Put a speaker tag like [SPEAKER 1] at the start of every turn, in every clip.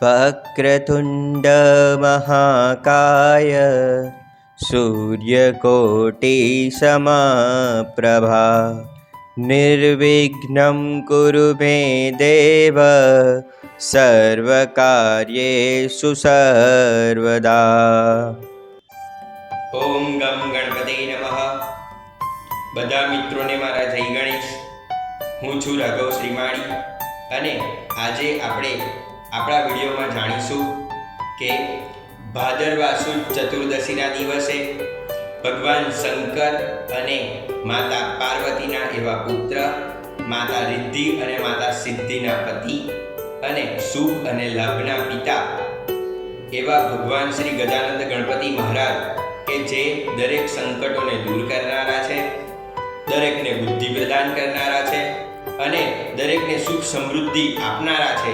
[SPEAKER 1] वक्रतुण्ड महाकाय सूर्यकोटिसमप्रभा निर्विघ्नं कुरु मे देव सर्वकार्येषु सर्वदा।
[SPEAKER 2] ઓમ ગમ ગણપતિ નમઃ। બધા મિત્રોને મારા જય ગણેશ। હું છું રાઘવ શ્રીમાળી અને આજે આપણે આપણા વિડીયોમાં જાણીશું કે ભાદરવા સુદ ચતુર્દશીના દિવસે ભગવાન શંકર અને માતા પાર્વતીના એવા પુત્ર માતા રિદ્ધિ અને માતા સિદ્ધિના પતિ અને સુખ અને લાભના પિતા એવા ભગવાન શ્રી ગજાનંદ ગણપતિ મહારાજ કે જે દરેક સંકટોને દૂર કરનારા છે, દરેકને બુદ્ધિ પ્રદાન કરનારા છે અને દરેકને સુખ સમૃદ્ધિ આપનારા છે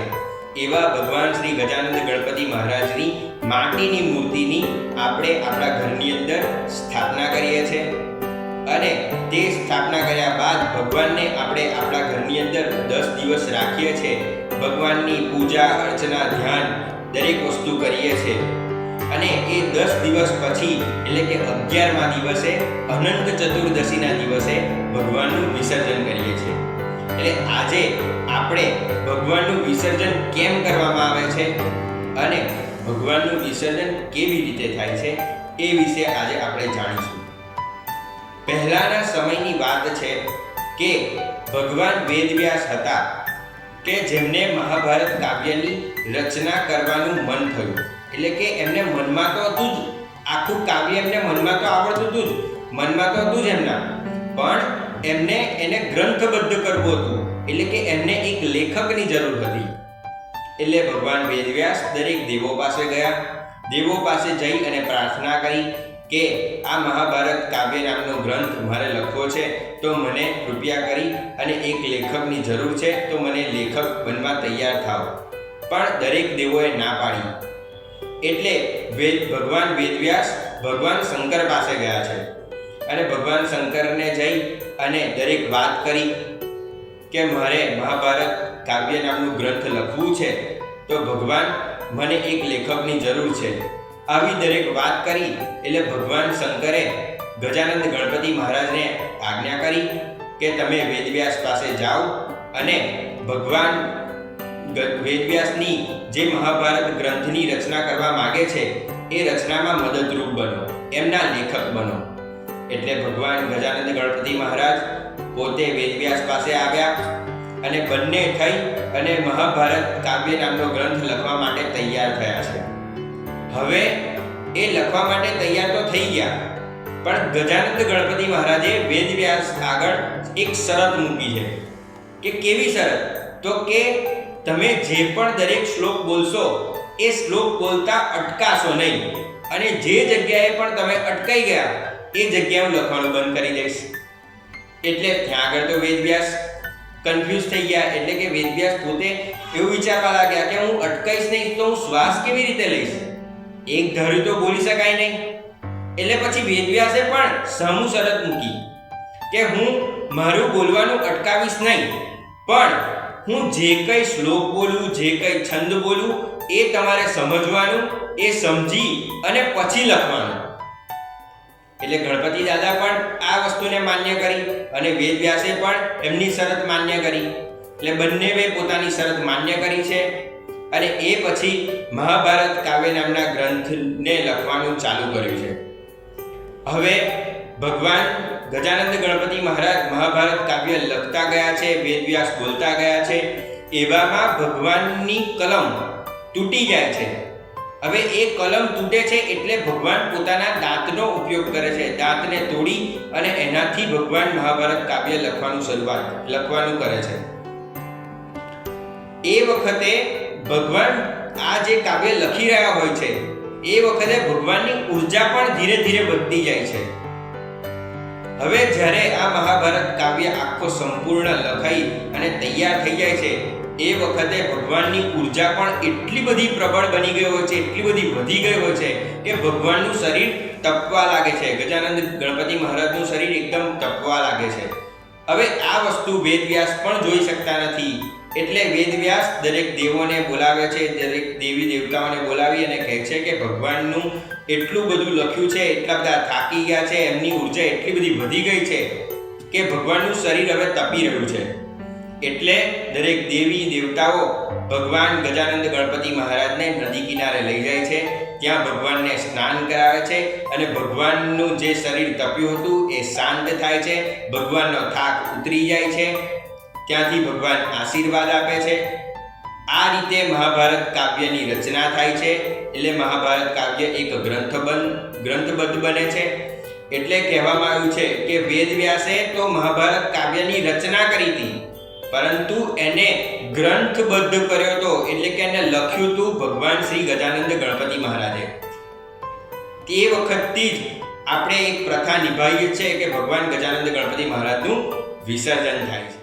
[SPEAKER 2] એવા ભગવાન શ્રી ગજાનંદ ગણપતિ મહારાજની માટીની મૂર્તિની આપણે આપણા ઘરની અંદર સ્થાપના કરીએ છીએ અને તે સ્થાપના કર્યા બાદ ભગવાનને આપણે આપણા ઘરની અંદર 10 દિવસ રાખીએ છીએ। ભગવાનની પૂજા અર્ચના ધ્યાન દરેક વસ્તુ કરીએ છીએ અને એ 10 દિવસ પછી એટલે કે 11મા દિવસે અનંત ચતુર્દશીના દિવસે ભગવાનનું વિસર્જન કરીએ છીએ। એટલે આજે આપણે ભગવાનનું વિસર્જન કેમ કરવામાં આવે છે અને ભગવાનનું વિસર્જન કેવી રીતે થાય છે એ વિશે આજે આપણે જાણીશું। પહેલાના સમયની વાત છે કે ભગવાન વેદવ્યાસ હતા કે જેમને મહાભારત કાવ્યની રચના કરવાનું મન થયું। એટલે કે એમને મનમાં તો હતું જ, આખું કાવ્ય એમને મનમાં તો આવડતું હતું જ, મનમાં તો હતું જ એમના, પણ એમને એને ગ્રંથબદ્ધ કરવું હતું। એટલે કે એમને એક લેખકની જરૂર હતી। એટલે ભગવાન વેદવ્યાસ દરેક દેવો પાસે ગયા, દેવો પાસે જઈ અને પ્રાર્થના કરી કે આ મહાભારત કાવ્ય નામનો ગ્રંથ મારે લખવો છે, તો મને કૃપા કરી અને એક લેખકની જરૂર છે, તો મને લેખક બનવા તૈયાર થાવ। પણ દરેક દેવોએ ના પાડી। એટલે ભગવાન વેદવ્યાસ ભગવાન શંકર પાસે ગયા છે અને ભગવાન શંકરને જઈ અને દરેક વાત કરી કે મારે મહાભારત કાવ્ય નામનું ગ્રંથ લખવું છે, તો ભગવાન મને એક લેખકની જરૂર છે। આવી દરેક વાત કરી એટલે ભગવાન શંકરે ગજાનંદ ગણપતિ મહારાજને આજ્ઞા કરી કે તમે વેદવ્યાસ પાસે જાઓ અને ભગવાન વેદવ્યાસની જે મહાભારત ગ્રંથની રચના કરવા માંગે છે એ રચનામાં મદદરૂપ બનો, એમના લેખક બનો। એટલે ભગવાન ગજાનંદ ગણપતિ મહારાજ પોતે વેદવ્યાસ પાસે આવ્યા અને બંને થઈ અને મહાભારત કાવ્ય નામનો ગ્રંથ લખવા માટે તૈયાર થયા છે। હવે એ લખવા માટે તૈયાર તો થઈ ગયા, પણ ગજાનંદ ગણપતિ મહારાજે વેદવ્યાસ આગળ એક શરત મૂકી છે કે કેવી શરત? તો કે તમે જે પણ દરેક શ્લોક બોલશો એ શ્લોક બોલતા અટકાશો નહીં અને જે જગ્યાએ પણ તમે અટકાઈ ગયા એ જગ્યાએ હું લખવાનું બંધ કરી દઈશ। એટલે ત્યાં આગળ તો વેદવ્યાસ કન્ફ્યુઝ થઈ ગયા। એટલે કે વેદવ્યાસ પોતે એવું વિચારવા લાગ્યા કે હું અટકાઈશ નહીં તો હું શ્વાસ કેવી રીતે લઈશ? એક ધારું તો બોલી શકાય નહીં। એટલે પછી વેદવ્યાસે પણ સામું શરત મૂકી કે હું મારું બોલવાનું અટકાવીશ નહીં, પણ હું જે કંઈ શ્લોક બોલું, જે કંઈ છંદ બોલું એ તમારે સમજવાનું, એ સમજી અને પછી લખવાનું। એટલે ગણપતિ દાદા પણ આ વસ્તુને માન્ય કરી અને વેદવ્યાસે પણ એમની શરત માન્ય કરી। એટલે બંનેએ પોતાની શરત માન્ય કરી છે અને એ પછી મહાભારત કાવ્ય નામના ગ્રંથને લખવાનું ચાલુ કર્યું છે। હવે ભગવાન ગજાનંદ ગણપતિ મહારાજ મહાભારત કાવ્ય લખતા ગયા છે, વેદવ્યાસ બોલતા ગયા છે, એવામાં ભગવાનની કલમ તૂટી જાય છે। હવે એ કલમ તૂટે છે એટલે ભગવાન પોતાના દાંતનો ઉપયોગ કરે છે, દાંતને તોડી અને એનાથી ભગવાન મહાભારત કાવ્ય લખવાનું કરે છે। એ વખતે ભગવાન આ જે કાવ્ય લખી રહ્યા હોય છે એ વખતે ભગવાનની ઉર્જા પણ ધીરે ધીરે વધતી જાય છે। હવે જ્યારે આ મહાભારત કાવ્ય આખો સંપૂર્ણ લખાઈ અને તૈયાર થઈ જાય છે એ વખતે ભગવાનની ઉર્જા પણ એટલી બધી પ્રબળ બની ગઈ હોય છે, એટલી બધી વધી ગઈ હોય છે કે ભગવાનનું શરીર તપવા લાગે છે। ગજાનંદ ગણપતિ મહારાજનું શરીર એકદમ તપવા લાગે છે હવે આ વસ્તુ વેદવ્યાસ પણ જોઈ શકતા નથી, એટલે વેદવ્યાસ દરેક દેવોને બોલાવે છે, દરેક દેવી દેવતાઓને બોલાવી અને કહે છે કે ભગવાનનું એટલું બધું લખ્યું છે, એટલા બધા થાકી ગયા છે, એમની ઉર્જા એટલી બધી વધી ગઈ છે કે ભગવાનનું શરીર હવે તપી રહ્યું છે. એટલે દરેક દેવી દેવતાઓ ભગવાન ગજાનંદ ગણપતિ મહારાજને નદી કિનારે લઈ જાય છે. ત્યાં ભગવાનને સ્નાન કરાવે છે અને ભગવાનનું જે શરીર તપ્યું હતું એ શાંત થાય છે, ભગવાનનો થાક ઉતરી જાય છે. ત્યાંથી ભગવાન આશીર્વાદ આપે છે. આ રીતે મહાભારત કાવ્યની રચના થાય છે. એટલે મહાભારત કાવ્ય એક ગ્રંથબદ્ધ બને છે. એટલે કહેવામાં આવ્યું છે કે વેદવ્યાસે તો મહાભારત કાવ્યની રચના કરી હતી, પરંતુ એને ગ્રંથબદ્ધ કર્યો હતો, એટલે કે એને લખ્યું હતું ભગવાન શ્રી ગજાનંદ ગણપતિ મહારાજે. તે વખતથી જ આપણે એક પ્રથા નિભાવીએ છીએ કે ભગવાન ગજાનંદ ગણપતિ મહારાજનું વિસર્જન થાય છે.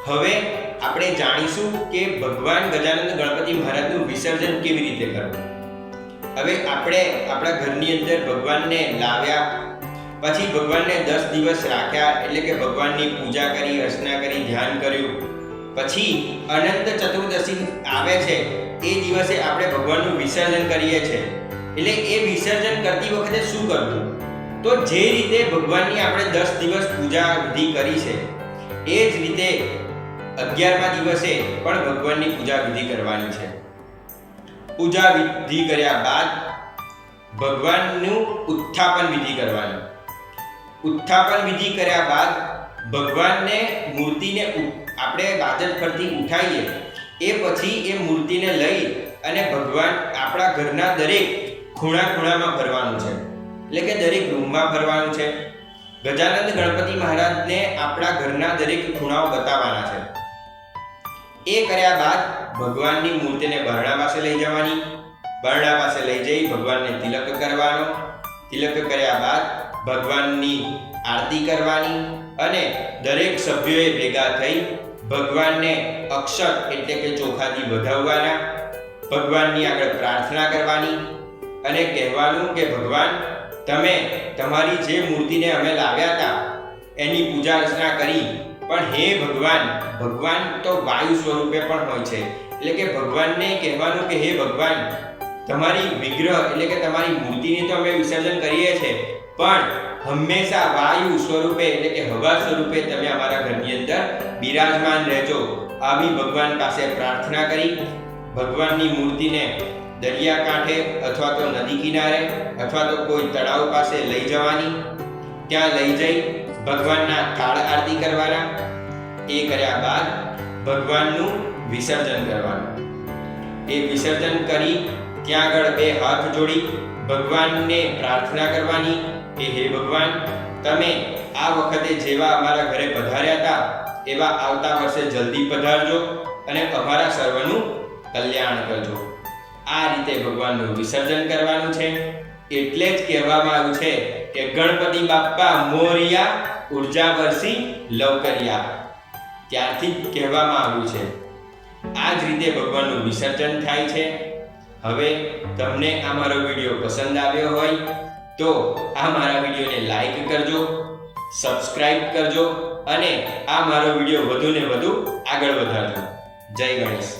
[SPEAKER 2] હવે આપણે જાણીશું કે ભગવાન ગજાનંદ ગણપતિ મહારાજનું વિસર્જન કેવી રીતે કરવું. હવે આપણે આપણા ઘરની અંદર ભગવાનને લાવ્યા, પછી ભગવાનને 10 દિવસ રાખ્યા, એટલે કે ભગવાનની પૂજા કરી, અર્ચના કરી, ધ્યાન કર્યું. પછી અનંત ચતુર્દશી આવે છે, એ દિવસે આપણે ભગવાનનું વિસર્જન કરીએ છીએ. એટલે એ વિસર્જન કરતી વખતે શું કરવું? તો જે રીતે ભગવાનની આપણે 10 દિવસ પૂજા વિધિ કરી છે, એ જ રીતે 11મા દિવસે પણ ભગવાનની પૂજા વિધિ કરવાની છે. પૂજા વિધિ કર્યા બાદ ભગવાનનું ઉત્થાપન વિધિ કરવાની. ઉત્થાપન વિધિ કર્યા બાદ ભગવાનને મૂર્તિને આપણે બાજટ પરથી ઉઠાવીએ, એ પછી એ મૂર્તિને લઈ અને ભગવાન આપણા ઘરના દરેક ખૂણામાં ફરવાનું છે, એટલે કે દરેક રૂમમાં ફરવાનું છે. ગજાનંદ ગણપતિ મહારાજને આપણા ઘરના દરેક ખૂણાઓ બતાવવાના છે. એ કર્યા બાદ ભગવાનની મૂર્તિને બરણા પાસે લઈ જવાની. બરણા પાસે લઈ જઈ ભગવાનને તિલક કરવાનો. તિલક કર્યા બાદ ભગવાનની આરતી કરવાની અને દરેક સભ્યોએ ભેગા થઈ ભગવાનને અક્ષત એટલે કે ચોખાથી વધાવવાના. ભગવાનની આગળ પ્રાર્થના કરવાની અને કહેવાનું કે ભગવાન, તમે તમારી જે મૂર્તિને અમે લાવ્યા હતા એની પૂજા અર્ચના કરી, પણ હે ભગવાન, ભગવાન તો વાયુ સ્વરૂપે પણ હોય છે, એટલે કે ભગવાનને કહેવાનું કે હે ભગવાન, તમારી વિગ્રહ એટલે કે તમારી મૂર્તિને તો અમે વિસર્જન કરીએ છીએ, પણ હંમેશા વાયુ સ્વરૂપે એટલે કે હવા સ્વરૂપે તમે અમારા ઘરની અંદર બિરાજમાન રહેજો. આવી ભગવાન પાસે પ્રાર્થના કરી ભગવાનની મૂર્તિને દરિયા કાંઠે અથવા તો નદી કિનારે અથવા તો કોઈ તળાવ પાસે લઈ જવાની. ત્યાં લઈ જઈ ભગવાનના કાળ આરતી કરવાના. એ કર્યા બાદ ભગવાનનું વિસર્જન કરવાનું. એ વિસર્જન કરી ત્યાં આગળ 2 હાથ જોડી ભગવાનને પ્રાર્થના કરવાની કે હે ભગવાન, તમે આ વખતે જેવા અમારા ઘરે પધાર્યા હતા એવા આવતા વર્ષે જલ્દી પધારજો અને અમારા સર્વનું કલ્યાણ કરજો. આ રીતે ભગવાનનું વિસર્જન કરવાનું છે. એટલે જ કહેવામાં આવ્યું છે કે ગણપતિ બાપ્પા મોરિયા, ઉર્જા વર્ષી લવકરિયા. ત્યારથી જ કહેવામાં આવ્યું છે. આ જ રીતે ભગવાનનું વિસર્જન થાય છે. હવે તમને આ મારો વિડીયો પસંદ આવ્યો હોય તો આ મારા વિડીયોને લાઈક કરજો, સબસ્ક્રાઇબ કરજો અને આ મારો વિડીયો વધુને વધુ આગળ વધારજો. જય ગણેશ.